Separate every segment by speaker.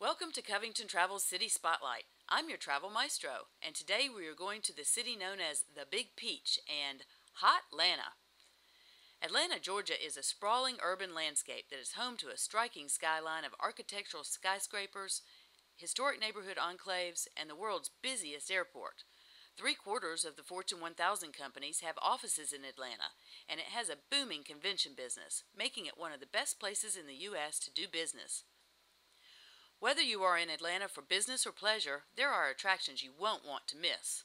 Speaker 1: Welcome to Covington Travel's City Spotlight. I'm your travel maestro, and today we are going to the city known as the Big Peach and Hot Atlanta. Atlanta, Georgia is a sprawling urban landscape that is home to a striking skyline of architectural skyscrapers, historic neighborhood enclaves, and the world's busiest airport. 3/4 of the Fortune 1000 companies have offices in Atlanta, and it has a booming convention business, making it one of the best places in the U.S. to do business. Whether you are in Atlanta for business or pleasure, there are attractions you won't want to miss.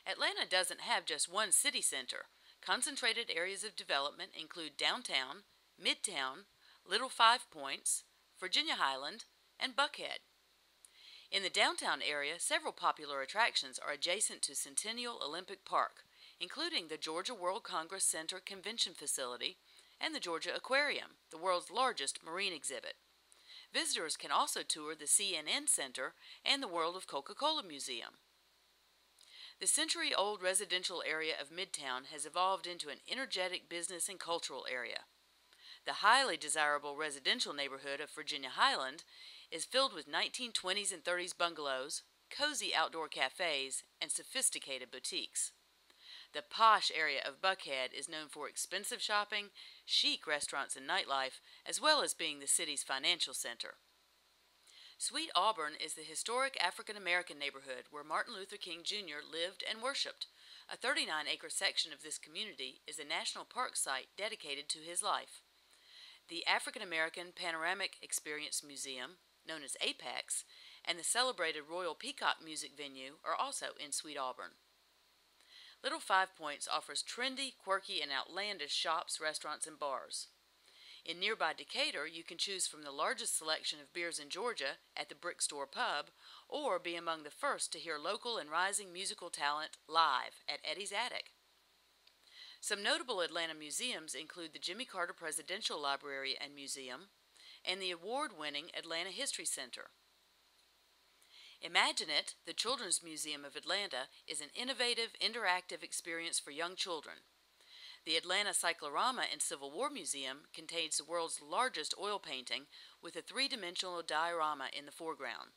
Speaker 1: Atlanta doesn't have just one city center. Concentrated areas of development include downtown, midtown, Little Five Points, Virginia Highland, and Buckhead. In the downtown area, several popular attractions are adjacent to Centennial Olympic Park, including the Georgia World Congress Center Convention Facility and the Georgia Aquarium, the world's largest marine exhibit. Visitors can also tour the CNN Center and the World of Coca-Cola Museum. The century-old residential area of Midtown has evolved into an energetic business and cultural area. The highly desirable residential neighborhood of Virginia Highland is filled with 1920s and 30s bungalows, cozy outdoor cafes, and sophisticated boutiques. The posh area of Buckhead is known for expensive shopping, chic restaurants and nightlife, as well as being the city's financial center. Sweet Auburn is the historic African-American neighborhood where Martin Luther King Jr. lived and worshiped. A 39-acre section of this community is a national park site dedicated to his life. The African-American Panoramic Experience Museum, known as APEX, and the celebrated Royal Peacock Music Venue are also in Sweet Auburn. Little Five Points offers trendy, quirky, and outlandish shops, restaurants, and bars. In nearby Decatur, you can choose from the largest selection of beers in Georgia at the Brick Store Pub, or be among the first to hear local and rising musical talent live at Eddie's Attic. Some notable Atlanta museums include the Jimmy Carter Presidential Library and Museum and the award-winning Atlanta History Center. Imagine It, the Children's Museum of Atlanta, is an innovative, interactive experience for young children. The Atlanta Cyclorama and Civil War Museum contains the world's largest oil painting with a three-dimensional diorama in the foreground.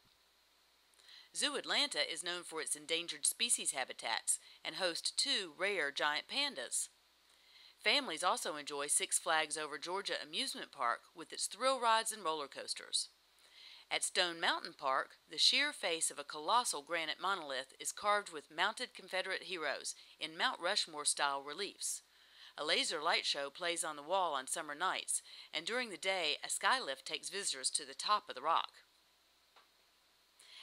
Speaker 1: Zoo Atlanta is known for its endangered species habitats and hosts 2 rare giant pandas. Families also enjoy Six Flags Over Georgia amusement park with its thrill rides and roller coasters. At Stone Mountain Park, the sheer face of a colossal granite monolith is carved with mounted Confederate heroes in Mount Rushmore-style reliefs. A laser light show plays on the wall on summer nights, and during the day, a skylift takes visitors to the top of the rock.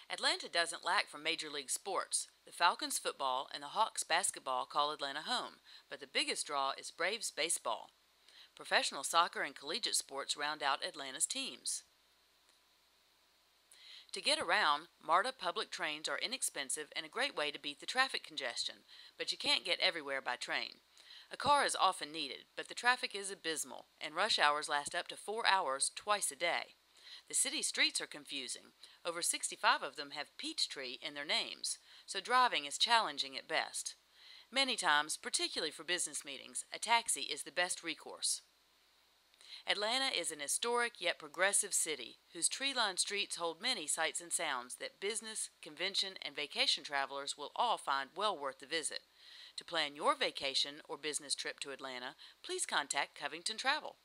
Speaker 1: Atlanta doesn't lack for major league sports. The Falcons football and the Hawks basketball call Atlanta home, but the biggest draw is Braves baseball. Professional soccer and collegiate sports round out Atlanta's teams. To get around, MARTA public trains are inexpensive and a great way to beat the traffic congestion, but you can't get everywhere by train. A car is often needed, but the traffic is abysmal, and rush hours last up to 4 hours twice a day. The city streets are confusing. Over 65 of them have Peachtree in their names, so driving is challenging at best. Many times, particularly for business meetings, a taxi is the best recourse. Atlanta is an historic yet progressive city whose tree-lined streets hold many sights and sounds that business, convention, and vacation travelers will all find well worth the visit. To plan your vacation or business trip to Atlanta, please contact Covington Travel.